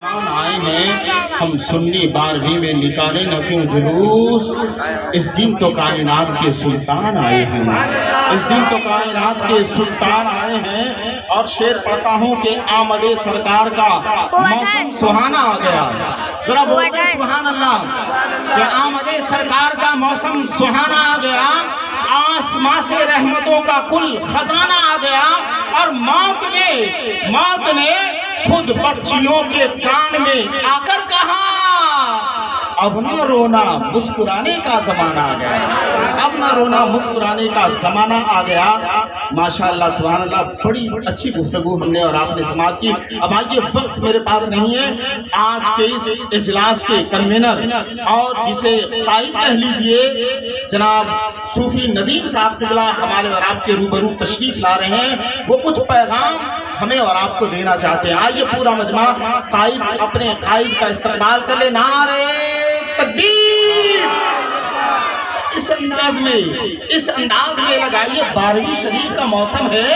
آئے ہیں ہم سنی 12ویں میں نکالے نہ کیوں جلوس، اس دن تو کائنات کے سلطان آئے ہیں، اس دن تو کائنات کے سلطان آئے ہیں۔ اور شعر پڑھتا ہوں کہ آمد سرکار کا موسم سہانا آ گیا، ذرا بولتے سبحان اللہ، کہ آمد سرکار کا موسم سہانا آ گیا، آسمان سے رحمتوں کا کل خزانہ آ گیا، اور موت نے خود بچیوں کے کان میں آ کر کہا اب نہ رونا مسکرانے کا زمانہ آ گیا، اب نہ رونا مسکرانے کا زمانہ آ گیا۔ ماشاءاللہ سبحان اللہ، بڑی اچھی گفتگو ہم نے اور آپ نے سماعت کی۔ اب آئیے، وقت میرے پاس نہیں ہے، آج کے اس اجلاس کے کنوینر اور جسے قائد کہہ لیجئے جناب صوفی ندیم صاحب قبلہ ہمارے اور آپ کے روبرو تشریف لا رہے ہیں، وہ کچھ پیغام ہمیں اور آپ کو دینا چاہتے ہیں۔ آئیے پورا مجمع قائد اپنے قائد کا استقبال کر لے۔ نعرہ تکبیر! اس انداز میں لگائیے، 12ویں شریف کا موسم ہے،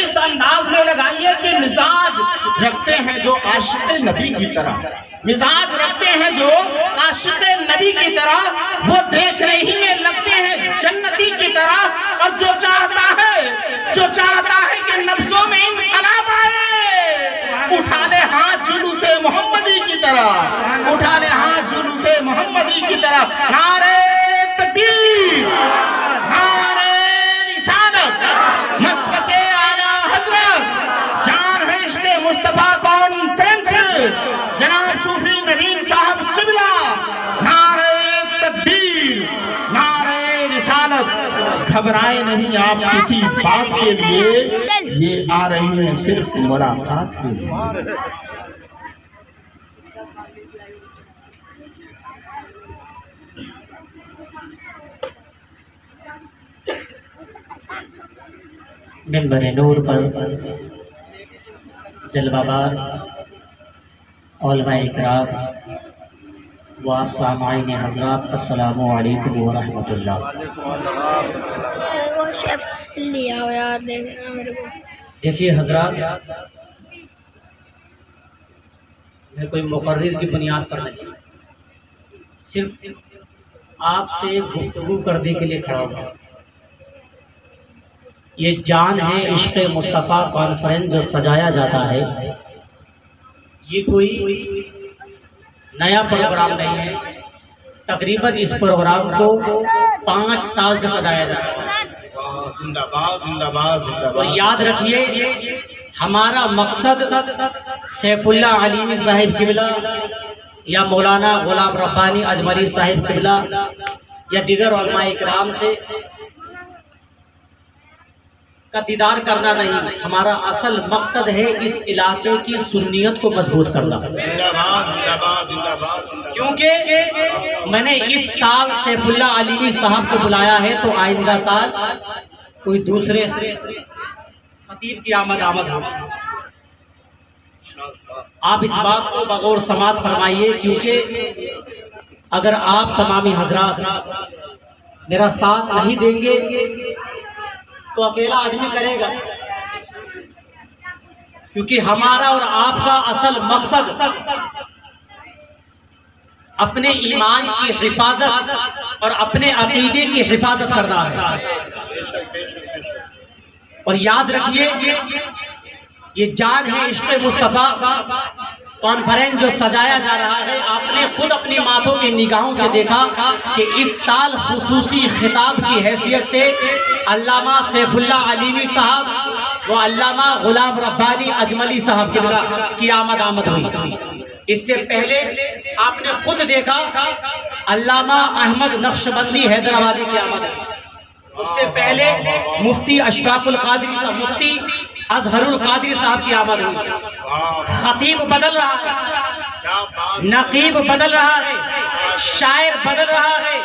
اس انداز میں لگائیے کہ مزاج رکھتے ہیں جو عاشق نبی کی طرح، مزاج رکھتے ہیں جو عاشق نبی کی طرح، وہ دیکھنے ہی میں لگتے ہیں جنتی کی طرح، اور جو چاہتا ہے کہ نفسوں میں انقلاب آئے، اٹھا لے ہاتھ جلوس محمدی کی طرح، اٹھا لے ہاتھ جلوس محمدی کی طرح۔ نعرہ تکبیر! نعرہ رسالت! مسلک اعلیٰ حضرت جان ہے عشق مصطفیٰ کانفرنس جناب صوفی ندیم صاحب قبلہ، نعرہ تکبیر! نعرہ رسالت! گھبرائے نہیں آپ کسی بات کے لیے، یہ آ رہے ہیں صرف ملاقات کے لیے۔ منبر نور پر جلوہ بار علماء اکرام و آپ سامعین حضرات، السلام علیکم ورحمۃ اللہ۔ دیکھیے حضرات، میں کوئی مقرر کی بنیاد پر نہیں، صرف آپ سے گفتگو کرنے کے لیے کھڑا ہوں۔ یہ جان ہے عشق مصطفیٰ کانفرنس جو سجایا جاتا ہے، یہ کوئی نیا پروگرام نہیں ہے، تقریباً اس پروگرام کو 5 سال سے سجایا جاتا ہے۔ زندہ باد، زندہ باد، زندہ اور باد۔ یاد رکھیے، ہمارا مقصد سیف اللہ علیمی صاحب قبلہ یا مولانا غلام ربانی اجملی صاحب قبلہ یا دیگر علماء اکرام سے کا دیدار کرنا نہیں، ہمارا اصل مقصد ہے اس علاقے کی سنیت کو مضبوط کرنا۔ کیونکہ میں نے اس سال سیف اللہ علیمی صاحب کو بلایا ہے، تو آئندہ سال کوئی دوسرے خطیب کی آمد ہو۔ آپ اس بات کو بغور سماعت فرمائیے، کیونکہ اگر آپ تمامی حضرات میرا ساتھ نہیں دیں گے تو اکیلا آدمی کرے گا، کیونکہ ہمارا اور آپ کا اصل مقصد اپنے ایمان کی حفاظت اور اپنے عقیدے کی حفاظت کرنا ہے۔ اور یاد رکھیے، یہ جان ہے عشق مصطفیٰ کانفرنس جو سجایا جا رہا ہے، آپ نے خود اپنی ماتھوں کی نگاہوں سے دیکھا کہ اس سال خصوصی خطاب کی حیثیت سے علامہ سیف اللہ علیمی صاحب و علامہ غلام ربانی اجملی صاحب کی آمد ہوئی۔ اس سے پہلے آپ نے خود دیکھا علامہ احمد نقشبندی حیدرآبادی کی آمد ہوئی، اس سے پہلے مفتی اشفاق القادری صاحب، مفتی اظہر القادری صاحب کی آمد ہوئی۔ خطیب بدل رہا ہے، نقیب بدل رہا ہے، شاعر بدل رہا ہے،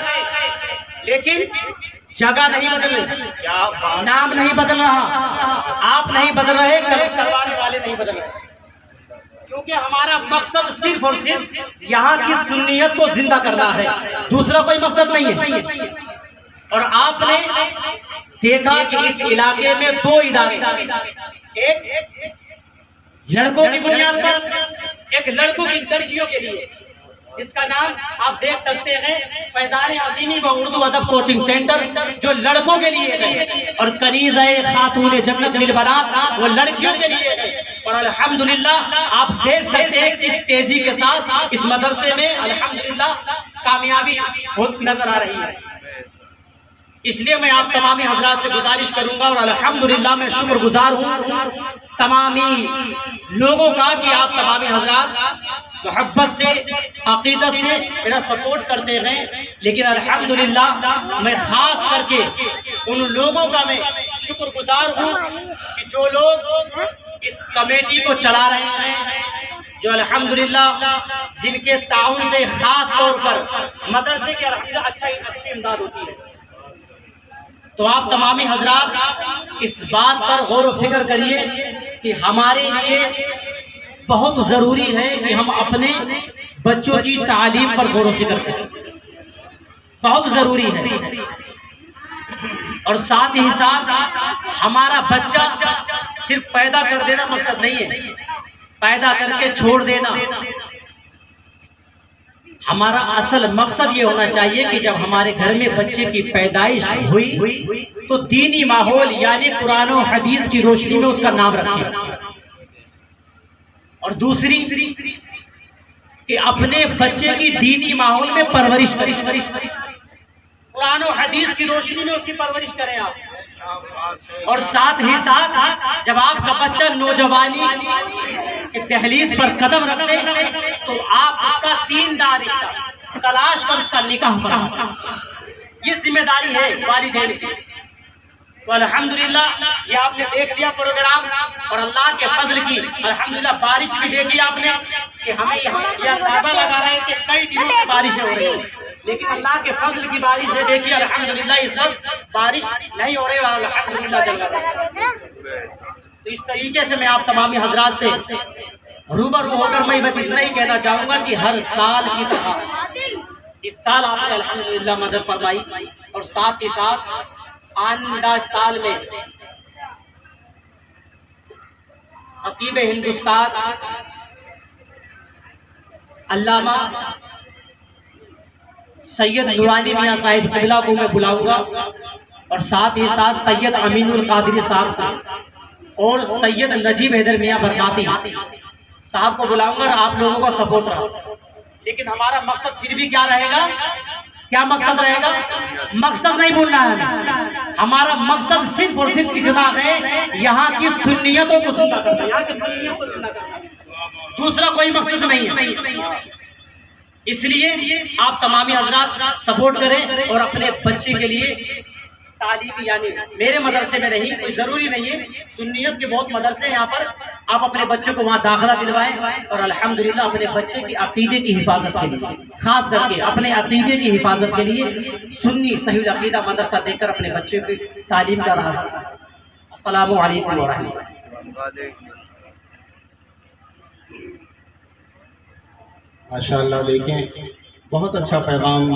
لیکن جگہ نہیں بدل رہی، نام نہیں بدل رہا، آپ نہیں بدل رہے، کروانے والے نہیں بدل رہے، کیونکہ ہمارا مقصد صرف اور صرف یہاں کی سنیت کو زندہ کرنا ہے، دوسرا کوئی مقصد نہیں ہے۔ اور آپ نے دیکھا کہ اس علاقے میں 2 ادارے، ایک لڑکوں کی بنیاد پر ایک لڑکوں کی لڑکیوں کے لیے جس کا نام آپ دیکھ سکتے ہیں فیضان عظیمی و اردو ادب کوچنگ سینٹر، جو لڑکوں کے لیے ہے، اور کنیزہ خاتون جنت للبنات وہ لڑکیوں کے لیے ہے۔ اور الحمدللہ آپ دیکھ سکتے ہیں کس تیزی کے ساتھ اس مدرسے میں الحمدللہ کامیابی نظر آ رہی ہے۔ اس لیے میں آپ تمامی حضرات سے گزارش کروں گا، اور الحمدللہ میں شکر گزار ہوں تمامی لوگوں کا کہ آپ تمامی حضرات محبت سے عقیدت سے میرا سپورٹ کرتے ہیں، لیکن الحمدللہ میں خاص کر کے ان لوگوں کا میں شکر گزار ہوں کہ جو لوگ اس کمیٹی کو چلا رہے ہیں، جو الحمدللہ جن کے تعاون سے خاص طور پر مدرسے کے اچھی امداد ہوتی ہے۔ تو آپ تمامی حضرات اس بات پر غور و فکر کریے کہ ہمارے لیے بہت ضروری ہے کہ ہم اپنے بچوں کی تعلیم پر غور و فکر کریں، بہت ضروری ہے۔ اور ساتھ ہی ساتھ ہمارا بچہ صرف پیدا کر دینا مقصد نہیں ہے، پیدا کر کے چھوڑ دینا۔ ہمارا اصل مقصد یہ ہونا چاہیے کہ جب ہمارے گھر میں بچے کی پیدائش ہوئی تو دینی ماحول یعنی قرآن و حدیث کی روشنی میں اس کا نام رکھیں، اور دوسری کہ اپنے بچے کی دینی ماحول میں پرورش کریں، قرآن و حدیث کی روشنی میں اس کی پرورش کریں آپ۔ اور ساتھ ہی ساتھ جب آپ کا بچہ نوجوانی کی دہلیز پر قدم رکھ دے تو آپ اس کا دیندار رشتہ تلاش کر اس کا نکاح پڑھائیں، یہ ذمہ داری ہے والدین کی۔ تو الحمدللہ یہ آپ نے دیکھ لیا پروگرام، اور اللہ کے فضل کی الحمدللہ بارش بھی دیکھی آپ نے کہ ہمیں یہاں اندازہ لگا رہے ہیں کہ کئی دنوں سے بارشیں ہو رہی ہیں، لیکن اللہ کے فضل کی بارش ہے دیکھیے الحمدللہ اس وقت بارش نہیں ہو رہی ہے، الحمدللہ جل رہا ہے۔ تو اس طریقے سے میں آپ تمامی حضرات سے روبرو ہو کر میں بس اتنا ہی کہنا چاہوں گا کہ ہر سال کی طرح اس سال آپ نے الحمدللہ مدد فرمائی، اور ساتھ ہی ساتھ آئندہ سال میں خطیب ہندوستان علامہ سید نورانی میاں صاحب قبلہ کو میں بلاؤں گا، اور ساتھ ہی ساتھ سید امین القادری صاحب کو اور سید نجیب حیدر میاں برکاتی صاحب کو بلاؤں گا، اور آپ لوگوں کا سپورٹ رہا۔ لیکن ہمارا مقصد پھر بھی کیا رہے گا؟ کیا مقصد رہے گا؟ مقصد نہیں بولنا ہے ہمیں، ہمارا مقصد صرف اور صرف اتنا ہے یہاں کی سنیتوں کو سننا کرنا، یہاں کی سنیتوں کو سننا کرنا، دوسرا کوئی مقصد نہیں ہے۔ اس لیے آپ تمامی حضرات سپورٹ کریں، اور اپنے بچے کے لیے تعلیم یعنی میرے مدرسے میں نہیں، کوئی ضروری نہیں ہے، سنیت کے بہت مدرسے ہیں یہاں پر، آپ اپنے بچے کو وہاں داخلہ دلوائیں، اور الحمدللہ اپنے بچے کی عقیدے کی حفاظت کے لیے، خاص کر کے اپنے عقیدے کی حفاظت کے لیے سنی صحیح عقیدہ مدرسہ دیکھ کر اپنے بچے کی تعلیم کا رہا۔ السلام علیکم ورحمۃ اللہ۔ ماشاءاللہ، دیکھیں بہت اچھا پیغام